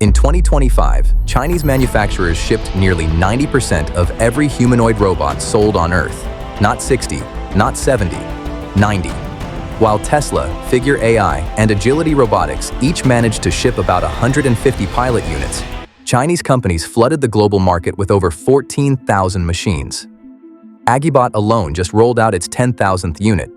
In 2025, Chinese manufacturers shipped nearly 90% of every humanoid robot sold on Earth. Not 60, not 70, 90. While Tesla, Figure AI, and Agility Robotics each managed to ship about 150 pilot units, Chinese companies flooded the global market with over 14,000 machines. Agibot alone just rolled out its 10,000th unit.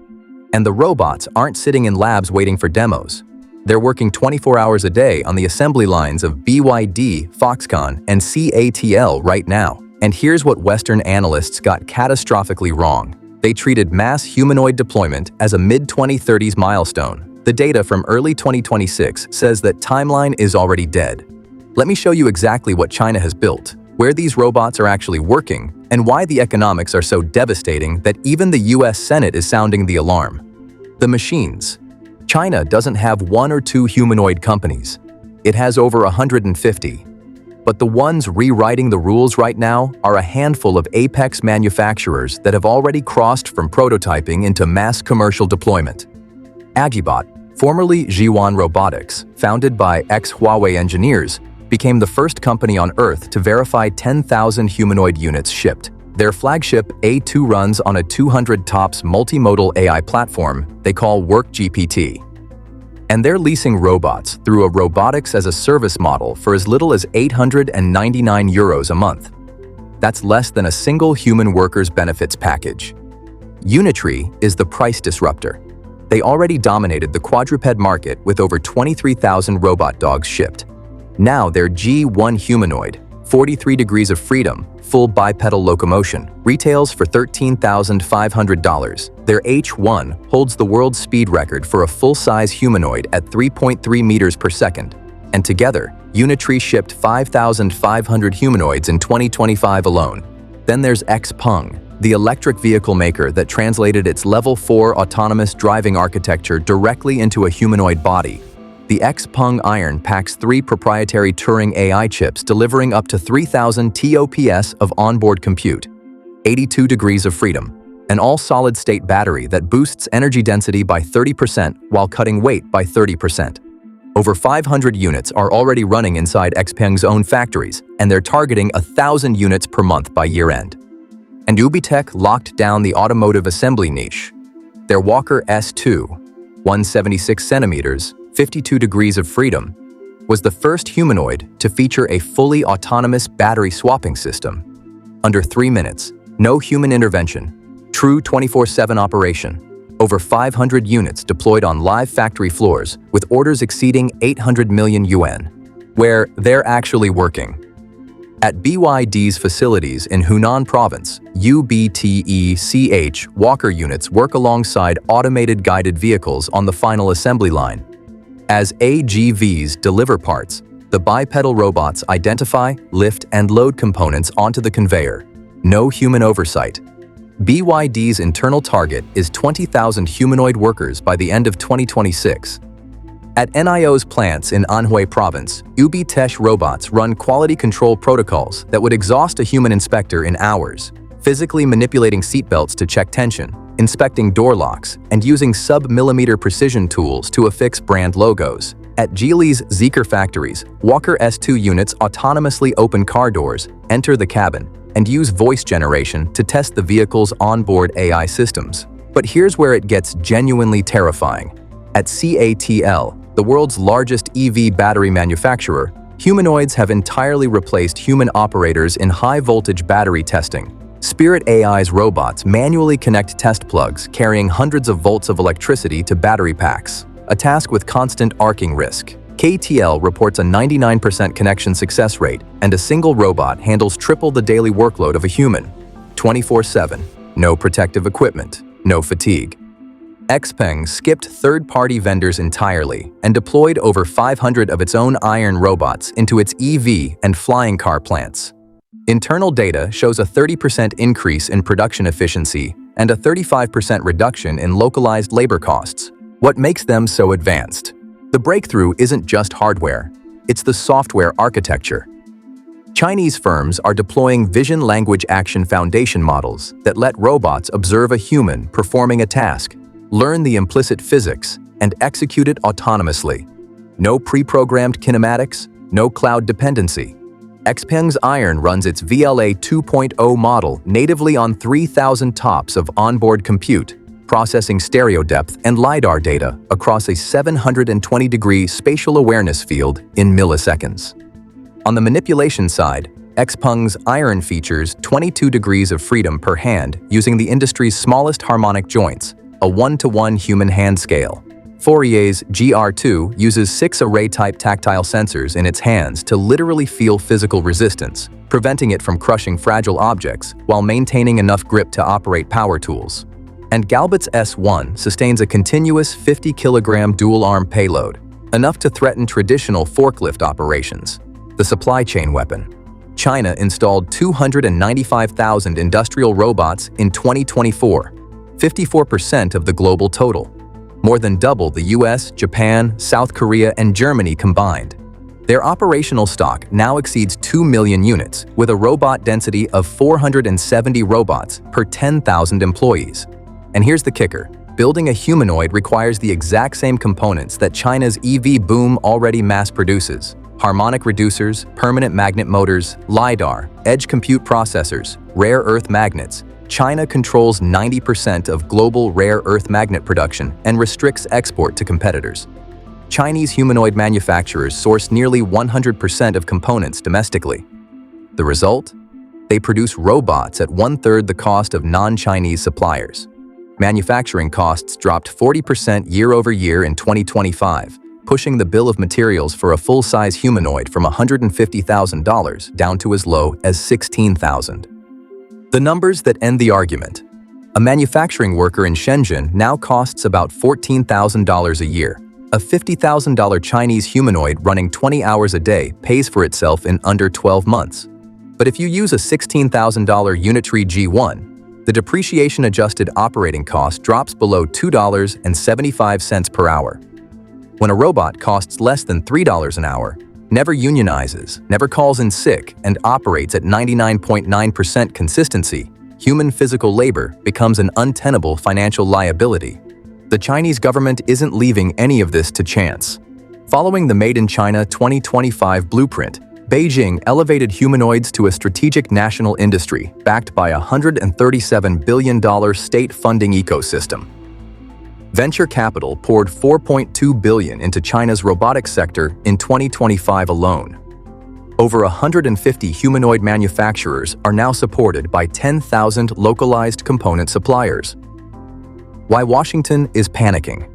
And the robots aren't sitting in labs waiting for demos. They're working 24 hours a day on the assembly lines of BYD, Foxconn, and CATL right now. And here's what Western analysts got catastrophically wrong. They treated mass humanoid deployment as a mid-2030s milestone. The data from early 2026 says that timeline is already dead. Let me show you exactly what China has built, where these robots are actually working, and why the economics are so devastating that even the US Senate is sounding the alarm. The machines. China doesn't have one or two humanoid companies. It has over 150. But the ones rewriting the rules right now are a handful of apex manufacturers that have already crossed from prototyping into mass commercial deployment. Agibot, formerly Jiwan Robotics, founded by ex-Huawei engineers, became the first company on Earth to verify 10,000 humanoid units shipped. Their flagship A2 runs on a 200 TOPS multimodal AI platform they call WorkGPT. And they're leasing robots through a robotics-as-a-service model for as little as €899 a month. That's less than a single human worker's benefits package. Unitree is the price disruptor. They already dominated the quadruped market with over 23,000 robot dogs shipped. Now their G1 humanoid, 43 degrees of freedom, full bipedal locomotion, retails for $13,500. Their H1 holds the world speed record for a full-size humanoid at 3.3 meters per second. And together, Unitree shipped 5,500 humanoids in 2025 alone. Then there's Xpeng, the electric vehicle maker that translated its Level 4 autonomous driving architecture directly into a humanoid body. The Xpeng Iron packs 3 proprietary Turing AI chips delivering up to 3,000 TOPS of onboard compute, 82 degrees of freedom, an all-solid-state battery that boosts energy density by 30% while cutting weight by 30%. Over 500 units are already running inside Xpeng's own factories, and they're targeting 1,000 units per month by year-end. And UBTech locked down the automotive assembly niche. Their Walker S2, 176 centimeters, 52 degrees of freedom, was the first humanoid to feature a fully autonomous battery swapping system. Under 3 minutes, no human intervention, true 24/7 operation, over 500 units deployed on live factory floors with orders exceeding 800 million yuan, where they're actually working. At BYD's facilities in Hunan Province, UBTech Walker units work alongside automated guided vehicles on the final assembly line. As AGVs deliver parts, the bipedal robots identify, lift, and load components onto the conveyor. No human oversight. BYD's internal target is 20,000 humanoid workers by the end of 2026. At NIO's plants in Anhui Province, UBTech robots run quality control protocols that would exhaust a human inspector in hours, physically manipulating seatbelts to check tension, inspecting door locks, and using sub-millimeter precision tools to affix brand logos. At Geely's Zeekr factories, Walker S2 units autonomously open car doors, enter the cabin, and use voice generation to test the vehicle's onboard AI systems. But here's where it gets genuinely terrifying. At CATL, the world's largest EV battery manufacturer, humanoids have entirely replaced human operators in high-voltage battery testing. Spirit AI's robots manually connect test plugs carrying hundreds of volts of electricity to battery packs, a task with constant arcing risk. CATL reports a 99% connection success rate, and a single robot handles triple the daily workload of a human. 24/7, no protective equipment, no fatigue. Xpeng skipped third-party vendors entirely and deployed over 500 of its own iron robots into its EV and flying car plants. Internal data shows a 30% increase in production efficiency and a 35% reduction in localized labor costs. What makes them so advanced? The breakthrough isn't just hardware, it's the software architecture. Chinese firms are deploying vision language action foundation models that let robots observe a human performing a task, learn the implicit physics, and execute it autonomously. No pre-programmed kinematics, No cloud dependency. Xpeng Iron runs its VLA 2.0 model natively on 3,000 TOPS of onboard compute, processing stereo depth and LiDAR data across a 720-degree spatial awareness field in milliseconds. On the manipulation side, Xpeng Iron features 22 degrees of freedom per hand using the industry's smallest harmonic joints, a 1-to-1 human hand scale. Fourier's GR2 uses 6 array-type tactile sensors in its hands to literally feel physical resistance, preventing it from crushing fragile objects while maintaining enough grip to operate power tools. And Agibot's S1 sustains a continuous 50-kilogram dual-arm payload, enough to threaten traditional forklift operations. The supply chain weapon. China installed 295,000 industrial robots in 2024, 54% of the global total. More than double the US, Japan, South Korea, and Germany combined. Their operational stock now exceeds 2 million units, with a robot density of 470 robots per 10,000 employees. And here's the kicker. Building a humanoid requires the exact same components that China's EV boom already mass produces. Harmonic reducers, permanent magnet motors, LiDAR, edge compute processors, rare earth magnets. China controls 90% of global rare earth magnet production and restricts export to competitors. Chinese humanoid manufacturers source nearly 100% of components domestically. The result? They produce robots at 1/3 the cost of non-Chinese suppliers. Manufacturing costs dropped 40% year-over-year in 2025, pushing the bill of materials for a full-size humanoid from $150,000 down to as low as $16,000. The numbers that end the argument. A manufacturing worker in Shenzhen now costs about $14,000 a year. A $50,000 Chinese humanoid running 20 hours a day pays for itself in under 12 months. But if you use a $16,000 Unitree G1, the depreciation-adjusted operating cost drops below $2.75 per hour. When a robot costs less than $3 an hour, never unionizes, never calls in sick, and operates at 99.9% consistency, human physical labor becomes an untenable financial liability. The Chinese government isn't leaving any of this to chance. Following the Made in China 2025 blueprint, Beijing elevated humanoids to a strategic national industry backed by a $137 billion state funding ecosystem. Venture capital poured $4.2 billion into China's robotics sector in 2025 alone. Over 150 humanoid manufacturers are now supported by 10,000 localized component suppliers. Why Washington is panicking.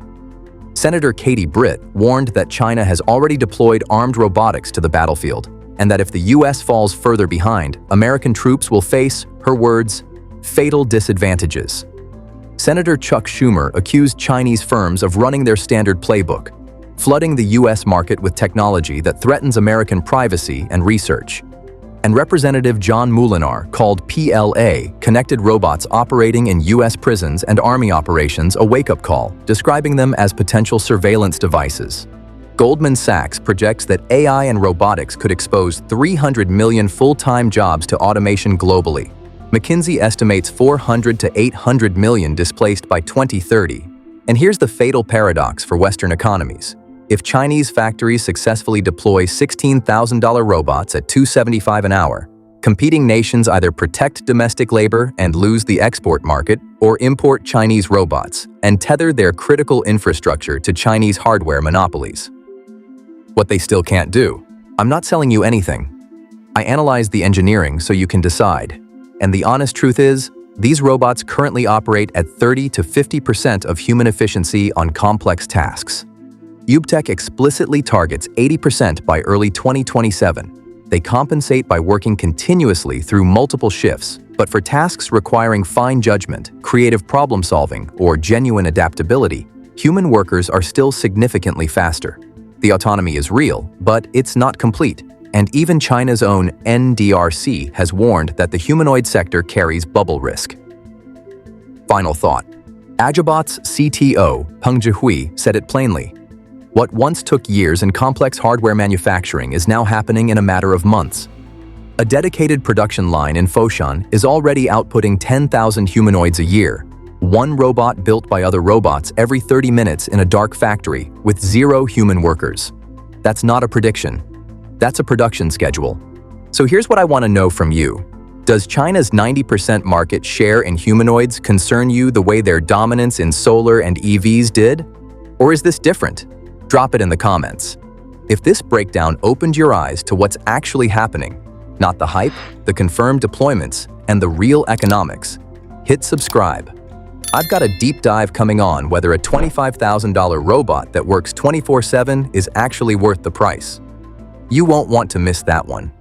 Senator Katie Britt warned that China has already deployed armed robotics to the battlefield, and that if the US falls further behind, American troops will face, her words, fatal disadvantages. Senator Chuck Schumer accused Chinese firms of running their standard playbook, flooding the US market with technology that threatens American privacy and research. And Representative John Moulinar called PLA, connected robots operating in US prisons and army operations, a wake-up call, describing them as potential surveillance devices. Goldman Sachs projects that AI and robotics could expose 300 million full-time jobs to automation globally. McKinsey estimates 400 to 800 million displaced by 2030. And here's the fatal paradox for Western economies. If Chinese factories successfully deploy $16,000 robots at $275 an hour, competing nations either protect domestic labor and lose the export market, or import Chinese robots and tether their critical infrastructure to Chinese hardware monopolies. What they still can't do. I'm not selling you anything. I analyzed the engineering so you can decide. And the honest truth is, these robots currently operate at 30 to 50% of human efficiency on complex tasks. UBTech explicitly targets 80% by early 2027. They compensate by working continuously through multiple shifts, but for tasks requiring fine judgment, creative problem-solving, or genuine adaptability, human workers are still significantly faster. The autonomy is real, but it's not complete. And even China's own NDRC has warned that the humanoid sector carries bubble risk. Final thought. Agibot's CTO, Peng Jihui, said it plainly. What once took years in complex hardware manufacturing is now happening in a matter of months. A dedicated production line in Foshan is already outputting 10,000 humanoids a year, one robot built by other robots every 30 minutes in a dark factory with 0 human workers. That's not a prediction. That's a production schedule. So here's what I want to know from you. Does China's 90% market share in humanoids concern you the way their dominance in solar and EVs did? Or is this different? Drop it in the comments. If this breakdown opened your eyes to what's actually happening, not the hype, the confirmed deployments, and the real economics, hit subscribe. I've got a deep dive coming on whether a $25,000 robot that works 24/7 is actually worth the price. You won't want to miss that one.